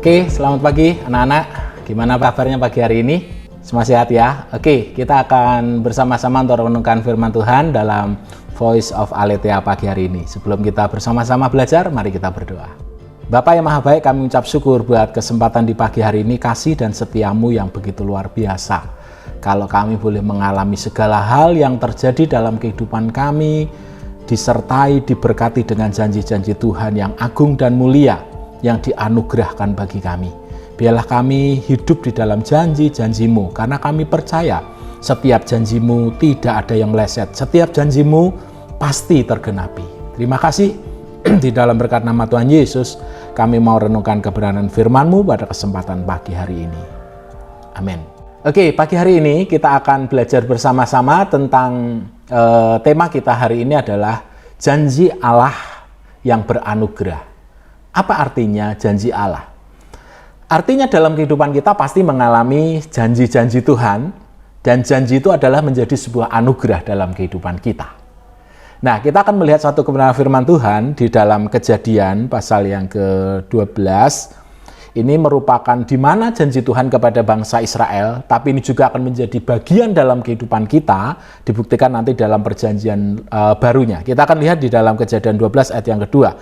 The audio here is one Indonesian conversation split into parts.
Oke, selamat pagi anak-anak. Gimana kabarnya pagi hari ini? Semua sehat ya? Oke, kita akan bersama-sama untuk merenungkan firman Tuhan dalam Voice of Aletheia pagi hari ini. Sebelum kita bersama-sama belajar, mari kita berdoa. Bapa yang Maha Baik, kami ucap syukur buat kesempatan di pagi hari ini, kasih dan setiamu yang begitu luar biasa. Kalau kami boleh mengalami segala hal yang terjadi dalam kehidupan kami, disertai, diberkati dengan janji-janji Tuhan yang agung dan mulia, yang dianugerahkan bagi kami. Biarlah kami hidup di dalam janji-janji-Mu, karena kami percaya setiap janji-Mu tidak ada yang meleset, setiap janji-Mu pasti tergenapi. Terima kasih. Di dalam berkat nama Tuhan Yesus, kami mau renungkan kebenaran firman-Mu pada kesempatan pagi hari ini. Amin. Oke, pagi hari ini kita akan belajar bersama-sama tentang tema kita hari ini adalah janji Allah yang beranugerah. Apa artinya janji Allah? Artinya dalam kehidupan kita pasti mengalami janji-janji Tuhan, dan janji itu adalah menjadi sebuah anugerah dalam kehidupan kita. Nah, kita akan melihat satu kebenaran firman Tuhan di dalam Kejadian pasal yang ke-12. Ini merupakan di mana janji Tuhan kepada bangsa Israel, tapi ini juga akan menjadi bagian dalam kehidupan kita, dibuktikan nanti dalam perjanjian barunya. Kita akan lihat di dalam Kejadian 12 ayat yang kedua.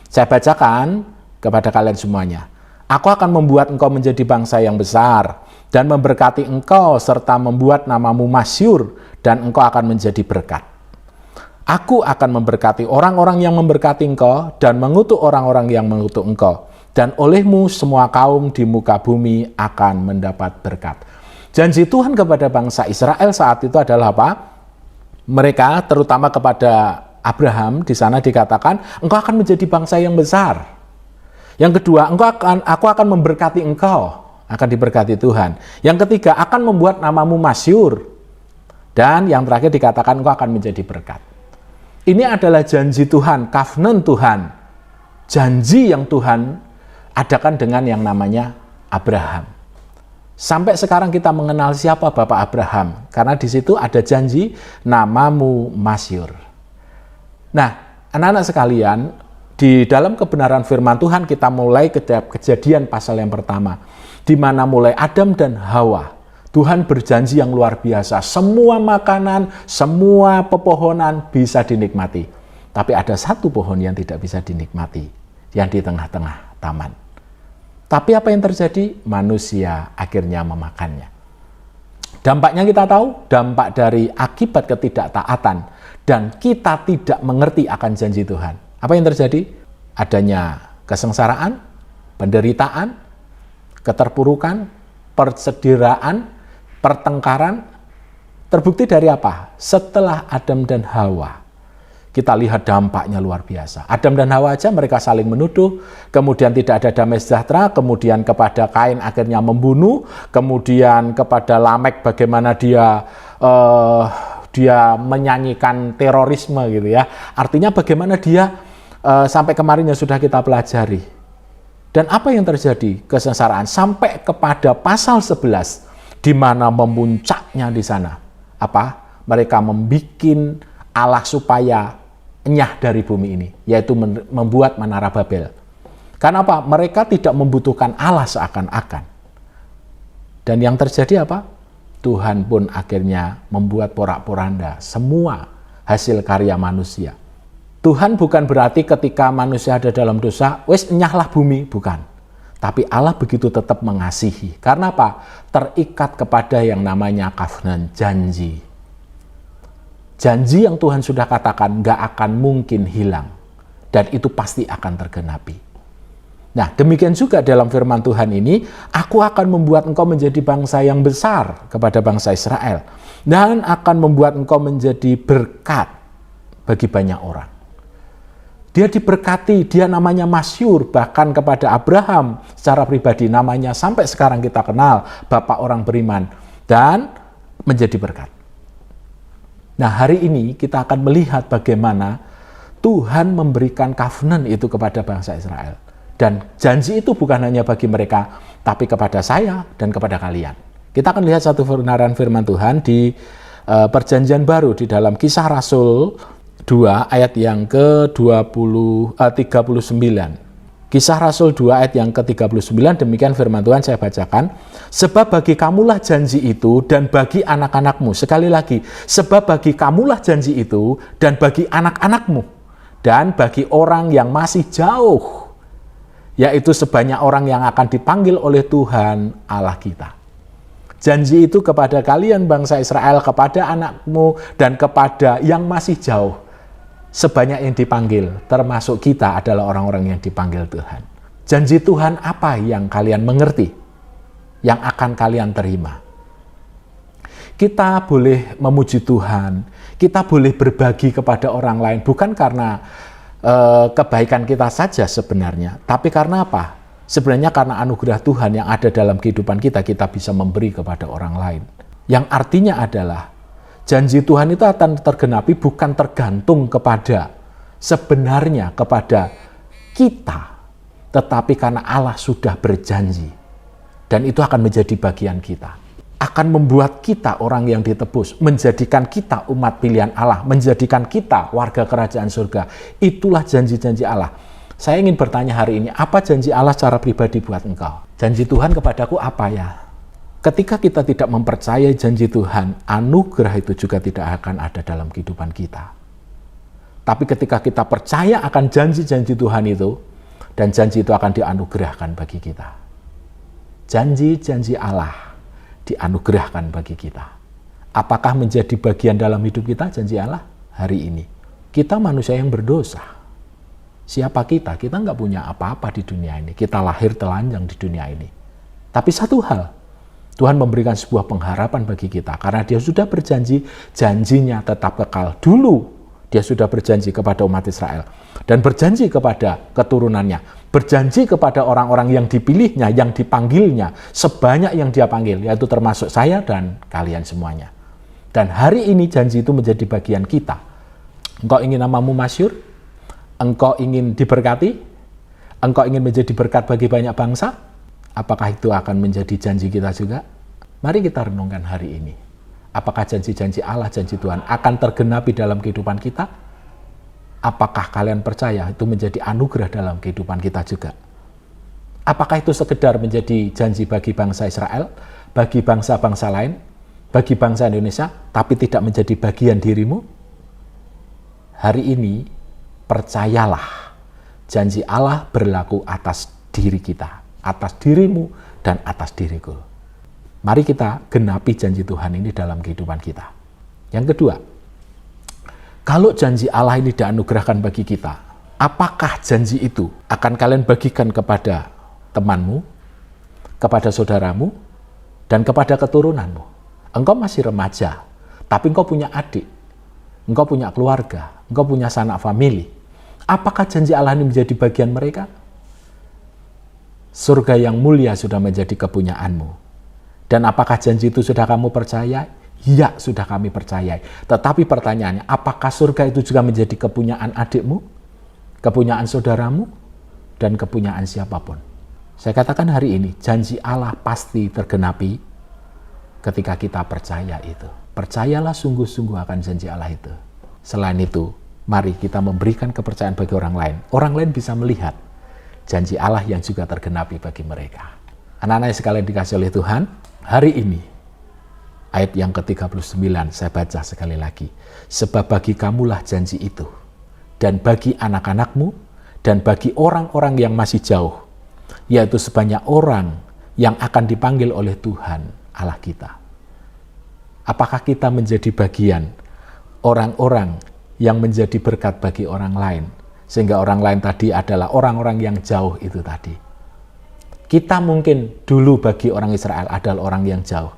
Saya bacakan kepada kalian semuanya. Aku akan membuat engkau menjadi bangsa yang besar dan memberkati engkau serta membuat namamu masyhur dan engkau akan menjadi berkat. Aku akan memberkati orang-orang yang memberkati engkau dan mengutuk orang-orang yang mengutuk engkau. Dan olehmu semua kaum di muka bumi akan mendapat berkat. Janji Tuhan kepada bangsa Israel saat itu adalah apa? Mereka terutama kepada Abraham, di sana dikatakan, engkau akan menjadi bangsa yang besar. Yang kedua, aku akan memberkati engkau, akan diberkati Tuhan. Yang ketiga, akan membuat namamu masyhur. Dan yang terakhir dikatakan, engkau akan menjadi berkat. Ini adalah janji Tuhan, covenant Tuhan. Janji yang Tuhan adakan dengan yang namanya Abraham. Sampai sekarang kita mengenal siapa Bapak Abraham, karena di situ ada janji namamu masyhur. Nah, anak-anak sekalian, di dalam kebenaran firman Tuhan kita mulai Kejadian pasal yang pertama, di mana mulai Adam dan Hawa, Tuhan berjanji yang luar biasa, semua makanan, semua pepohonan bisa dinikmati. Tapi ada satu pohon yang tidak bisa dinikmati, yang di tengah-tengah taman. Tapi apa yang terjadi? Manusia akhirnya memakannya. Dampaknya kita tahu, dampak dari akibat ketidaktaatan, dan kita tidak mengerti akan janji Tuhan. Apa yang terjadi? Adanya kesengsaraan, penderitaan, keterpurukan, persediaan, pertengkaran. Terbukti dari apa? Setelah Adam dan Hawa, kita lihat dampaknya luar biasa. Adam dan Hawa aja mereka saling menuduh, kemudian tidak ada damai sejahtera, kemudian kepada Kain akhirnya membunuh, kemudian kepada Lamek bagaimana dia menyanyikan terorisme gitu ya. Artinya bagaimana dia sampai kemarin yang sudah kita pelajari. Dan apa yang terjadi? Kesengsaraan sampai kepada pasal 11 di mana memuncaknya di sana. Apa? Mereka membikin Allah supaya enyah dari bumi ini, yaitu membuat Menara Babel. Karena apa? Mereka tidak membutuhkan Allah seakan-akan. Dan yang terjadi apa? Tuhan pun akhirnya membuat porak-poranda semua hasil karya manusia. Tuhan bukan berarti ketika manusia ada dalam dosa, wes enyahlah bumi, bukan. Tapi Allah begitu tetap mengasihi. Karena apa? Terikat kepada yang namanya covenant, janji. Janji yang Tuhan sudah katakan gak akan mungkin hilang. Dan itu pasti akan tergenapi. Nah, demikian juga dalam firman Tuhan ini, aku akan membuat engkau menjadi bangsa yang besar kepada bangsa Israel. Dan akan membuat engkau menjadi berkat bagi banyak orang. Dia diberkati, dia namanya masyhur, bahkan kepada Abraham secara pribadi namanya sampai sekarang kita kenal, Bapak orang beriman. Dan menjadi berkat. Nah, hari ini kita akan melihat bagaimana Tuhan memberikan covenant itu kepada bangsa Israel. Dan janji itu bukan hanya bagi mereka, tapi kepada saya dan kepada kalian. Kita akan lihat satu kebenaran firman Tuhan di perjanjian baru di dalam Kisah Rasul 2 ayat yang ke-39. Kisah Rasul 2 ayat yang ke-39, demikian firman Tuhan saya bacakan. Sebab bagi kamulah janji itu dan bagi anak-anakmu. Sekali lagi, sebab bagi kamulah janji itu dan bagi anak-anakmu. Dan bagi orang yang masih jauh, yaitu sebanyak orang yang akan dipanggil oleh Tuhan Allah kita. Janji itu kepada kalian bangsa Israel, kepada anakmu, dan kepada yang masih jauh. Sebanyak yang dipanggil, termasuk kita adalah orang-orang yang dipanggil Tuhan. Janji Tuhan apa yang kalian mengerti, yang akan kalian terima? Kita boleh memuji Tuhan, kita boleh berbagi kepada orang lain, bukan karena kebaikan kita saja sebenarnya, tapi karena apa? Sebenarnya karena anugerah Tuhan yang ada dalam kehidupan kita, kita bisa memberi kepada orang lain. Yang artinya adalah, janji Tuhan itu akan tergenapi bukan tergantung kepada sebenarnya kepada kita, tetapi karena Allah sudah berjanji. Dan itu akan menjadi bagian kita. Akan membuat kita orang yang ditebus, menjadikan kita umat pilihan Allah, menjadikan kita warga kerajaan surga. Itulah janji-janji Allah. Saya ingin bertanya hari ini, apa janji Allah secara pribadi buat engkau? Janji Tuhan kepadaku apa ya? Ketika kita tidak mempercayai janji Tuhan, anugerah itu juga tidak akan ada dalam kehidupan kita. Tapi ketika kita percaya akan janji-janji Tuhan itu, dan janji itu akan dianugerahkan bagi kita. Janji-janji Allah dianugerahkan bagi kita. Apakah menjadi bagian dalam hidup kita janji Allah hari ini? Kita manusia yang berdosa. Siapa kita? Kita nggak punya apa-apa di dunia ini. Kita lahir telanjang di dunia ini. Tapi satu hal, Tuhan memberikan sebuah pengharapan bagi kita karena Dia sudah berjanji, janjinya tetap kekal. Dulu Dia sudah berjanji kepada umat Israel dan berjanji kepada keturunannya, berjanji kepada orang-orang yang dipilihnya, yang dipanggilnya, sebanyak yang Dia panggil, yaitu termasuk saya dan kalian semuanya. Dan hari ini janji itu menjadi bagian kita. Engkau ingin namamu masyhur? Engkau ingin diberkati? Engkau ingin menjadi berkat bagi banyak bangsa? Apakah itu akan menjadi janji kita juga? Mari kita renungkan hari ini. Apakah janji-janji Allah, janji Tuhan akan tergenapi dalam kehidupan kita? Apakah kalian percaya itu menjadi anugerah dalam kehidupan kita juga? Apakah itu sekedar menjadi janji bagi bangsa Israel, bagi bangsa-bangsa lain, bagi bangsa Indonesia, tapi tidak menjadi bagian dirimu? Hari ini, percayalah, janji Allah berlaku atas diri kita, atas dirimu dan atas diriku. Mari kita genapi janji Tuhan ini dalam kehidupan kita. Yang kedua, kalau janji Allah ini dianugerahkan bagi kita, apakah janji itu akan kalian bagikan kepada temanmu, kepada saudaramu, dan kepada keturunanmu? Engkau masih remaja, tapi engkau punya adik, engkau punya keluarga, engkau punya sanak famili. Apakah janji Allah ini menjadi bagian mereka? Surga yang mulia sudah menjadi kepunyaanmu. Dan apakah janji itu sudah kamu percaya? Ya, sudah kami percayai. Tetapi pertanyaannya, apakah surga itu juga menjadi kepunyaan adikmu, kepunyaan saudaramu, dan kepunyaan siapapun? Saya katakan hari ini, janji Allah pasti tergenapi ketika kita percaya itu. Percayalah sungguh-sungguh akan janji Allah itu. Selain itu, mari kita memberikan kepercayaan bagi orang lain. Orang lain bisa melihat janji Allah yang juga tergenapi bagi mereka. Anak-anak sekalian dikasih oleh Tuhan, hari ini, ayat yang ke-39, saya baca sekali lagi. Sebab bagi kamulah janji itu, dan bagi anak-anakmu, dan bagi orang-orang yang masih jauh, yaitu sebanyak orang yang akan dipanggil oleh Tuhan Allah kita. Apakah kita menjadi bagian orang-orang yang menjadi berkat bagi orang lain, sehingga orang lain tadi adalah orang-orang yang jauh itu tadi. Kita mungkin dulu bagi orang Israel adalah orang yang jauh.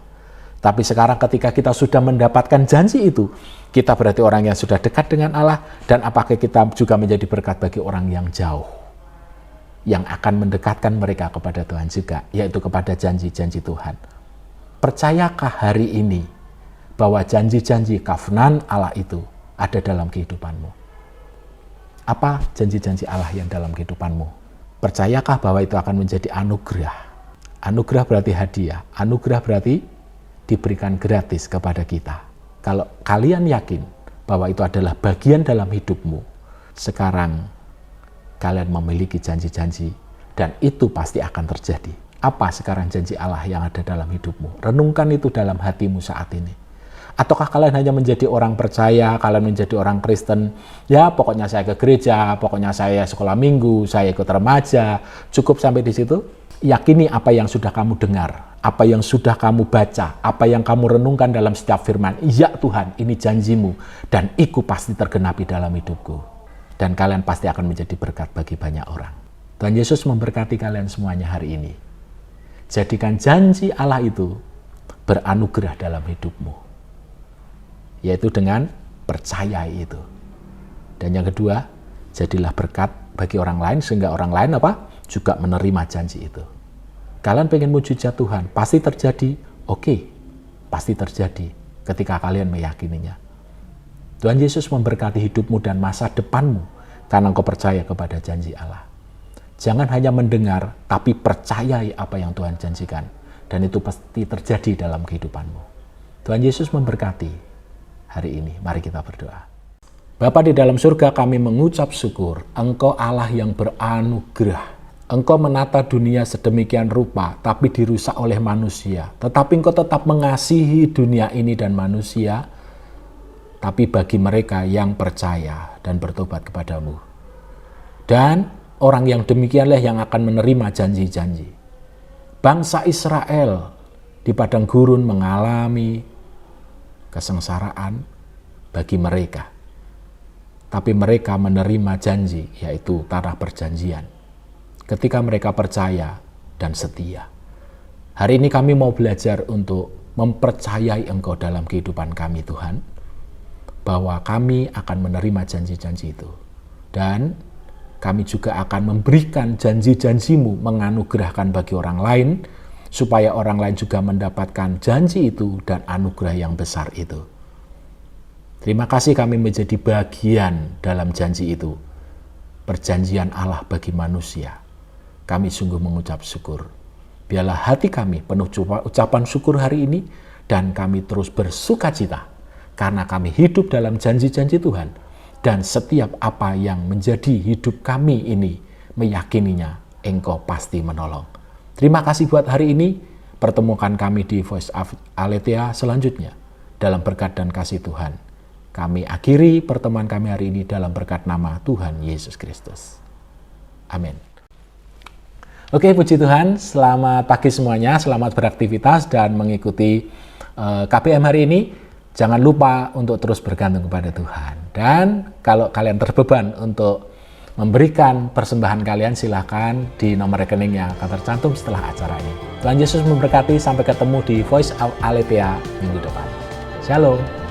Tapi sekarang ketika kita sudah mendapatkan janji itu, kita berarti orang yang sudah dekat dengan Allah, dan apakah kita juga menjadi berkat bagi orang yang jauh, yang akan mendekatkan mereka kepada Tuhan juga, yaitu kepada janji-janji Tuhan. Percayakah hari ini bahwa janji-janji kafnan Allah itu ada dalam kehidupanmu? Apa janji-janji Allah yang dalam kehidupanmu? Percayakah bahwa itu akan menjadi anugerah? Anugerah berarti hadiah. Anugerah berarti diberikan gratis kepada kita. Kalau kalian yakin bahwa itu adalah bagian dalam hidupmu, sekarang kalian memiliki janji-janji Dan itu pasti akan terjadi. Apa sekarang janji Allah yang ada dalam hidupmu? Renungkan itu dalam hatimu saat ini. Ataukah kalian hanya menjadi orang percaya, kalian menjadi orang Kristen, ya pokoknya saya ke gereja, pokoknya saya sekolah minggu, saya ikut remaja, cukup sampai di situ? Yakini apa yang sudah kamu dengar, apa yang sudah kamu baca, apa yang kamu renungkan dalam setiap firman. Ya Tuhan, ini janjimu, dan itu pasti tergenapi dalam hidupku. Dan kalian pasti akan menjadi berkat bagi banyak orang. Tuhan Yesus memberkati kalian semuanya hari ini. Jadikan janji Allah itu beranugerah dalam hidupmu, yaitu dengan percayai itu. Dan yang kedua, jadilah berkat bagi orang lain sehingga orang lain juga menerima janji itu. Kalian pengen mujizat Tuhan, pasti terjadi. Oke, pasti terjadi ketika kalian meyakininya. Tuhan Yesus memberkati hidupmu dan masa depanmu karena engkau percaya kepada janji Allah. Jangan hanya mendengar, tapi percayai apa yang Tuhan janjikan. Dan itu pasti terjadi dalam kehidupanmu. Tuhan Yesus memberkati hari ini. Mari kita berdoa. Bapa di dalam surga, kami mengucap syukur. Engkau Allah yang beranugerah. Engkau menata dunia sedemikian rupa, tapi dirusak oleh manusia. Tetapi engkau tetap mengasihi dunia ini dan manusia. Tapi bagi mereka yang percaya dan bertobat kepadamu. Dan orang yang demikianlah yang akan menerima janji-janji. Bangsa Israel di padang gurun mengalami kesengsaraan bagi mereka. Tapi mereka menerima janji, yaitu tanah perjanjian. Ketika mereka percaya dan setia. Hari ini kami mau belajar untuk mempercayai Engkau dalam kehidupan kami, Tuhan. Bahwa kami akan menerima janji-janji itu. Dan kami juga akan memberikan janji-janjimu, menganugerahkan bagi orang lain, supaya orang lain juga mendapatkan janji itu dan anugerah yang besar itu. Terima kasih kami menjadi bagian dalam janji itu. Perjanjian Allah bagi manusia. Kami sungguh mengucap syukur. Biarlah hati kami penuh ucapan syukur hari ini, dan kami terus bersukacita, karena kami hidup dalam janji-janji Tuhan. Dan setiap apa yang menjadi hidup kami ini, meyakininya, Engkau pasti menolong. Terima kasih buat hari ini. Pertemukan kami di Voice of Aletheia selanjutnya. Dalam berkat dan kasih Tuhan. Kami akhiri pertemuan kami hari ini dalam berkat nama Tuhan Yesus Kristus. Amin. Oke, puji Tuhan. Selamat pagi semuanya. Selamat beraktivitas dan mengikuti KPM hari ini. Jangan lupa untuk terus bergantung kepada Tuhan. Dan kalau kalian terbeban untuk memberikan persembahan kalian, silakan di nomor rekening yang akan tercantum setelah acara ini. Tuhan Yesus memberkati. Sampai ketemu di Voice of Aletheia minggu depan. Shalom.